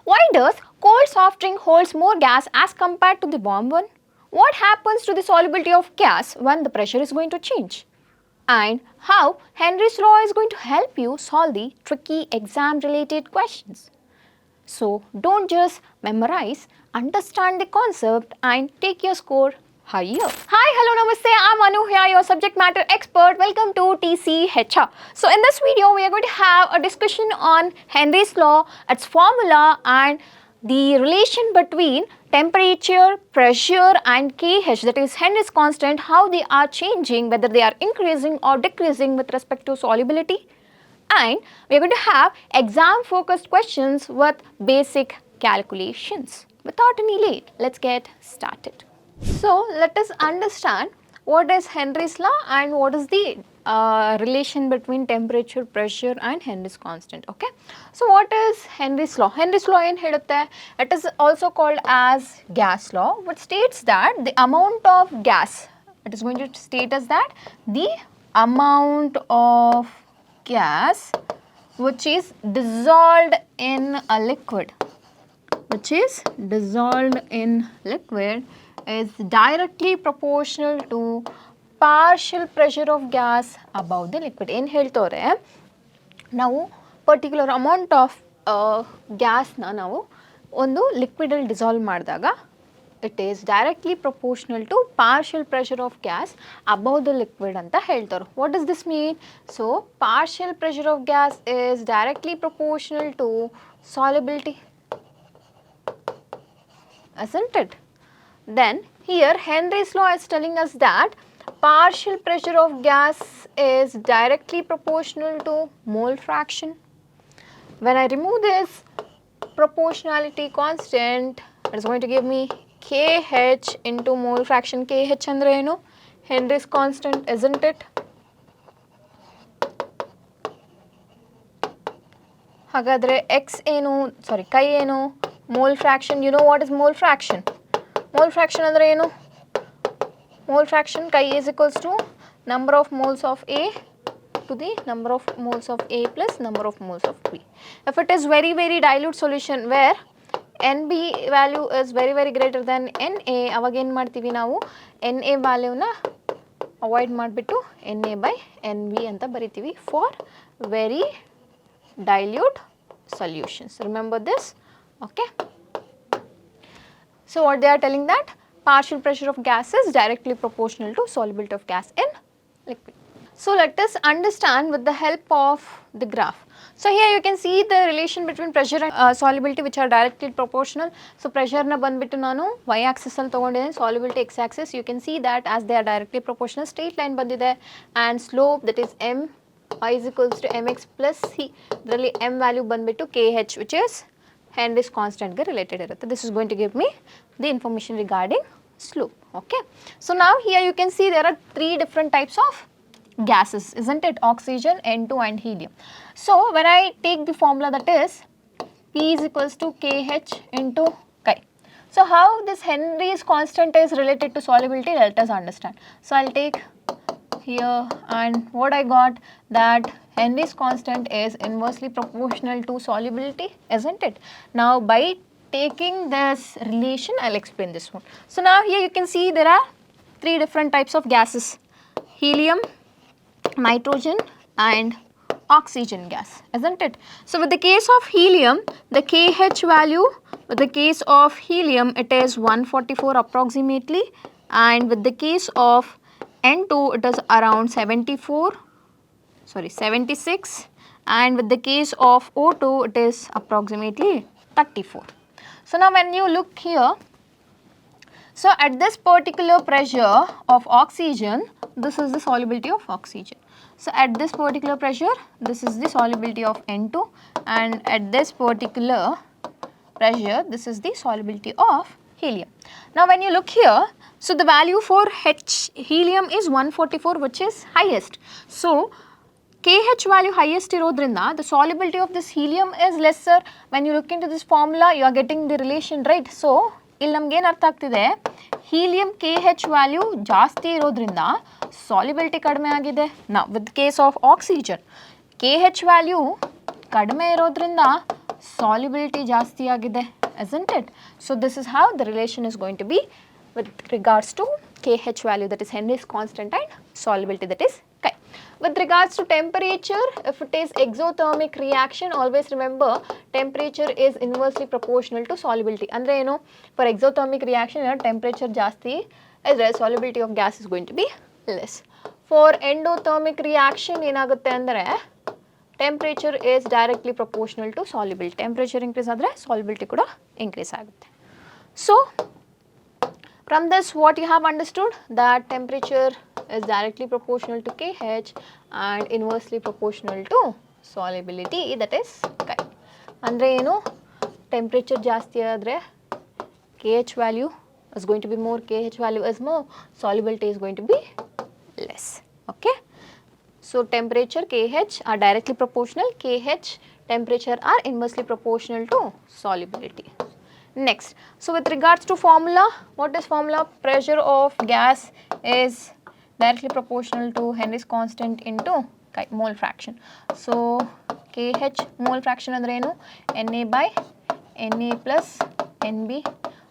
Why does cold soft drink holds more gas as compared to the warm one? What happens to the solubility of gas when the pressure is going to change? And how Henry's law is going to help you solve the tricky exam related questions. So don't just memorize, understand the concept and take your score higher. Hi, hello, namaste. I'm Anu here, your subject matter expert. Welcome to tchr. So in this video, we are going to have a discussion on Henry's law, its formula and the relation between temperature, pressure and kH, that is Henry's constant, how they are changing, whether they are increasing or decreasing with respect to solubility. And we are going to have exam focused questions with basic calculations. Without any late, let's get started. So let us understand what is Henry's law and what is the relation between temperature, pressure and Henry's constant. Okay. So what is Henry's law? Henry's law in hedutte, it is also called as gas law, which states that the amount of gas, it is going to state as that the amount of gas which is dissolved in a liquid, is directly proportional to partial pressure of gas above the liquid. ಏನು ಹೇಳ್ತವ್ರೆ, ನಾವು particular amount of ಗ್ಯಾಸ್ನ ನಾವು ಒಂದು ಲಿಕ್ವಿಡಲ್ಲಿ dissolve ಮಾಡಿದಾಗ it is directly proportional to partial pressure of gas above the liquid anta heltaru. What does this mean? So partial pressure of gas is directly proportional to solubility, isn't it? Then here Henry's law is telling us that partial pressure of gas is directly proportional to mole fraction. When I remove this proportionality constant, it is going to give me kH into mole fraction. kH andre enu? Henry's constant, isn't it? Hagadre x enu, sorry, chi enu? Mole fraction. You know what is mole fraction? Mole fraction andre enu? Mole fraction chi is equals to number of moles of A to the number of moles of A plus number of moles of B. If it is very dilute solution where NB value is very greater than NA, ಅವಾಗ ಏನು ಮಾಡ್ತೀವಿ ನಾವು NA ವ್ಯಾಲ್ಯೂನ avoid ಮಾಡಿಬಿಟ್ಟು NA by NB ಅಂತ ಬರಿತೀವಿ for very dilute solutions. Remember this? Okay. So what they are telling that partial pressure of gas is directly proportional to solubility of gas in liquid. So let us understand with the help of the graph. So here you can see the relation between pressure and solubility which are directly proportional. So pressure na bandbittu nanu y axis alli tagondidene, solubility x axis. You can see that as they are directly proportional, straight line bandide and slope, that is m y is equals to mx plus c. Idralli m value bandbittu kh, which is Henry's constant ge related irutte. This is going to give me the information regarding slope. Okay. So now here you can see there are three different types of gases, isn't it? Oxygen, N2 and helium. So when I take the formula, that is P is equals to KH into chi. So how this Henry's constant is related to solubility, let us understand. So I'll take here, and what I got, that Henry's constant is inversely proportional to solubility, isn't it? Now by taking this relation, I'll explain this one. So now here you can see there are three different types of gases: helium, nitrogen and oxygen gas, isn't it? So with the case of helium, the KH value, with the case of helium it is 144 approximately, and with the case of N2 it is around 76, and with the case of O2 it is approximately 34. So now when you look here, so at this particular pressure of oxygen, this is the solubility of oxygen. So at this particular pressure, this is the solubility of N2, and at this particular pressure, this is the solubility of helium. Now when you look here, so the value for helium is 144, which is highest. So KH value highest irodrinda, the solubility of this helium is lesser. When you look into this formula, you are getting the relation, right? So ಇಲ್ಲಿ ನಮ್ಗೆ ಏನು ಅರ್ಥ ಆಗ್ತಿದೆ, helium KH value ಜಾಸ್ತಿ ಇರೋದ್ರಿಂದ solubility ಕಡಿಮೆ ಆಗಿದೆ. ನಾ with case of oxygen KH value ಕಡಿಮೆ ಇರೋದ್ರಿಂದ ಸಾಲ್ಯುಬಿಲಿಟಿ ಜಾಸ್ತಿ ಆಗಿದೆ, isn't it? So this is how the relation is going to be with regards to KH value, that is Henry's constant, and solubility, that is chi. With regards to temperature, if it is exothermic reaction, always remember temperature is inversely proportional to solubility. Andre eno, for exothermic reaction temperature ಜಾಸ್ತಿ ಇದ್ರೆ solubility of gas is going to be less. For endothermic reaction ಏನಾಗುತ್ತೆ ಅಂದರೆ temperature is directly proportional to solubility. Temperature increase ಆದರೆ solubility ಕೂಡ increase ಆಗುತ್ತೆ. So from this what you have understood, that temperature is directly proportional to KH and inversely proportional to solubility, that is chi. ಅಂದರೆ ಏನು, temperature ಜಾಸ್ತಿ ಆದರೆ KH value is going to be more, KH value is more, solubility is going to be less. Okay. So temperature KH are directly proportional, KH temperature are inversely proportional to solubility. Next, so with regards to formula, what is formula? Pressure of gas is directly proportional to Henry's constant into mole fraction. So KH mole fraction andre enu, Na by Na plus Nb.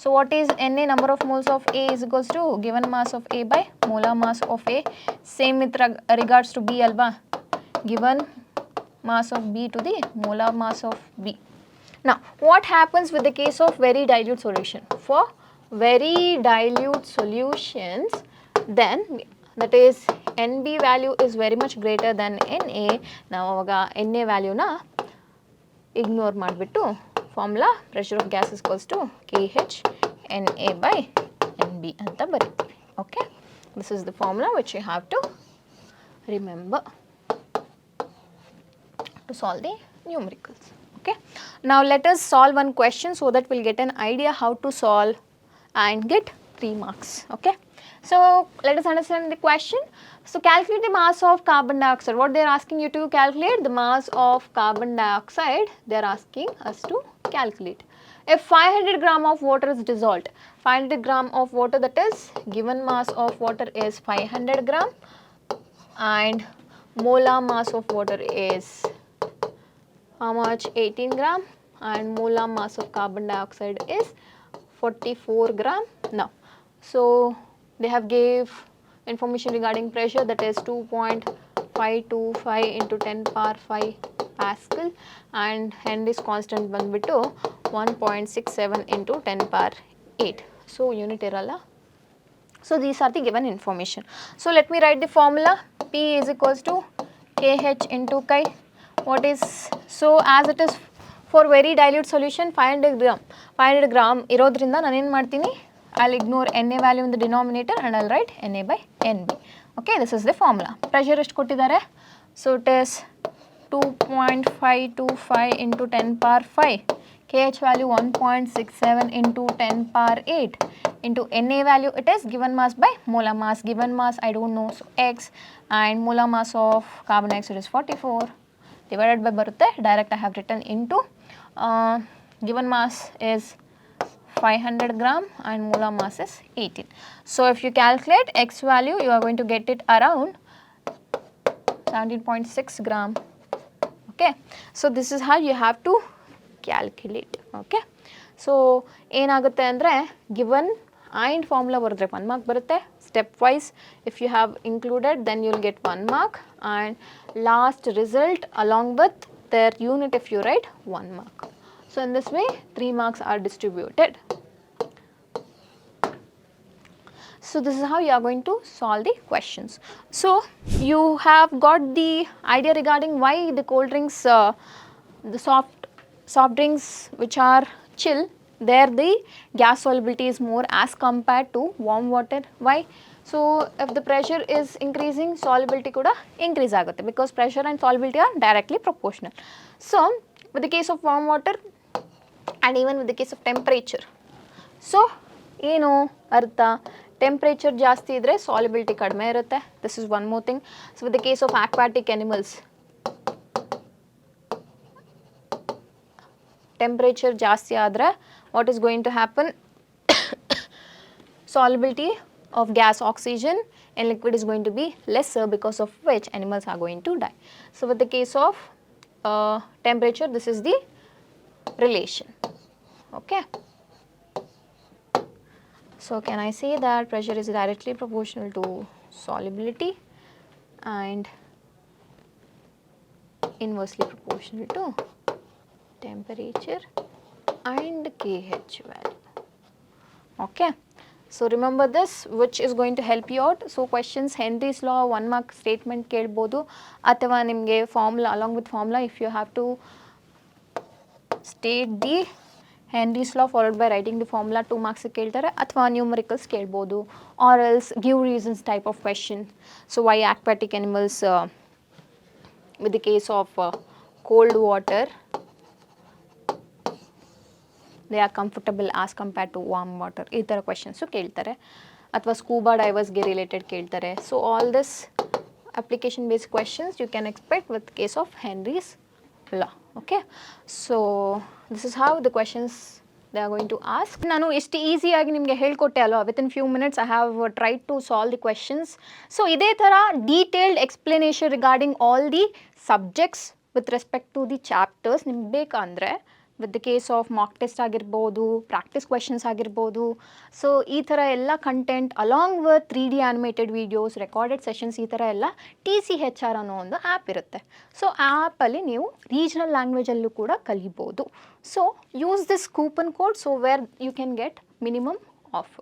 So what is Na, number of moles of A, is equals to given mass of A by molar mass of A. Same with regards to B alba, given mass of B to the molar mass of B. Now what happens with the case of very dilute solution? For very dilute solutions, then that is Nb value is very much greater than Na. Now avaga Na value na ignore madbittu formula pressure of gas is equals to KH Na by Nb anta bariತೀವಿ. Okay, this is the formula which you have to remember to solve the numericals. Okay, now let us solve one question so that we'll get an idea how to solve and get 3 marks. Okay, so let us understand the question. So calculate the mass of carbon dioxide. What they are asking you to calculate? The mass of carbon dioxide they are asking us to calculate. If 500 gram of water is dissolved, 500 gram of water, that is given mass of water is 500 gram and molar mass of water is how much? 18 gram, and molar mass of carbon dioxide is 44 gram. Now, so they have gave information regarding pressure, that is 2.525 into 10 power 5 Pascal, and Henry's constant ಬಂದ್ಬಿಟ್ಟು 1.67 into 10 power 8. So unit ಇರಲ್ಲ. So these are the given information. So let me write the formula. P is equals to KH into chi. What is, so as it is for very dilute solution 500 gram ಇರೋದ್ರಿಂದ ನಾನು ಏನು ಮಾಡ್ತೀನಿ, I'll ignore Na value in the denominator and I'll write Na by Nb. Okay, this is the formula. Pressure ಎಷ್ಟು ಕೊಟ್ಟಿದ್ದಾರೆ? So it is 2.525 into 10 power 5. KH value 1.67 into 10 power 8 into Na value, it is given mass by molar mass. Given mass I don't know, so X, and molar mass of carbon dioxide is 44 divided by barutte, direct I have written into given mass is 500 gram and molar mass is 18. So if you calculate X value, you are going to get it around 17.6 gram. Okay, so this is how you have to calculate. Okay, so ಏನಾಗುತ್ತೆ ಅಂದರೆ given and formula ಬರೆದ್ರೆ 1 mark ಬರುತ್ತೆ. Step wise if you have included, then you will get 1 mark, and last result along with their unit if you write 1 mark. So in this way 3 marks are distributed. So this is how you are going to solve the questions. So you have got the idea regarding why the cold drinks, the soft drinks which are chill, there the gas solubility is more as compared to warm water. Why? So if the pressure is increasing, solubility kuda increase agutte, because pressure and solubility are directly proportional. So with the case of warm water and even with the case of temperature, so ಏನು ಅರ್ಥ, temperature ಜಾಸ್ತಿ ಇದ್ದರೆ solubility ಕಡಿಮೆ ಇರುತ್ತೆ. This is one more thing. So with the case of aquatic animals, temperature ಜಾಸ್ತಿ ಆದರೆ what is going to happen? Solubility of gas oxygen in liquid is going to be lesser, because of which animals are going to die. So with the case of temperature, this is the relation. Okay. So can I say that pressure is directly proportional to solubility and inversely proportional to temperature and KH value. Okay. So remember this, which is going to help you out. So questions, Henry's law, 1 mark statement ಕೇಳ್ಬೋದು ಅಥವಾ ನಿಮಗೆ formula, along with formula if you have to state the Henry's law followed by writing the formula 2 marks ಕೇಳ್ತಾರೆ ಅಥವಾ numericals ಕೇಳ್ಬೋದು or else give reasons type of question. So why aquatic animals with the case of cold water they are comfortable as compared to warm water, ಈ ಥರ questions ಕೇಳ್ತಾರೆ ಅಥವಾ scuba ಡೈವರ್ಸ್ಗೆ related ಕೇಳ್ತಾರೆ. So all this application based questions you can expect with case of Henry's law. Okay, so this is how the questions they are going to ask. ನಾನು ಎಷ್ಟು ಈಸಿಯಾಗಿ ನಿಮಗೆ ಹೇಳ್ಕೊಟ್ಟೆ ಅಲ್ವಾ, within few minutes I have tried to solve the questions. So ಇದೇ ಥರ detailed explanation regarding all the subjects with respect to the chapters ನಿಮ್ಗೆ ಬೇಕಂದರೆ with the case of mock test ಆಗಿರ್ಬೋದು, ಪ್ರಾಕ್ಟೀಸ್ ಕ್ವೆಶನ್ಸ್ ಆಗಿರ್ಬೋದು, ಸೊ ಈ ಥರ ಎಲ್ಲ content along with 3D animated videos, recorded sessions, ಈ ಥರ ಎಲ್ಲ tchr ಅನ್ನೋ ಒಂದು ಆ್ಯಪ್ ಇರುತ್ತೆ. ಸೊ ಆ ಆ್ಯಪಲ್ಲಿ ನೀವು ರೀಜ್ನಲ್ ಲ್ಯಾಂಗ್ವೇಜಲ್ಲೂ ಕೂಡ ಕಲಿಬೋದು. So use this coupon code so where you can get minimum offer.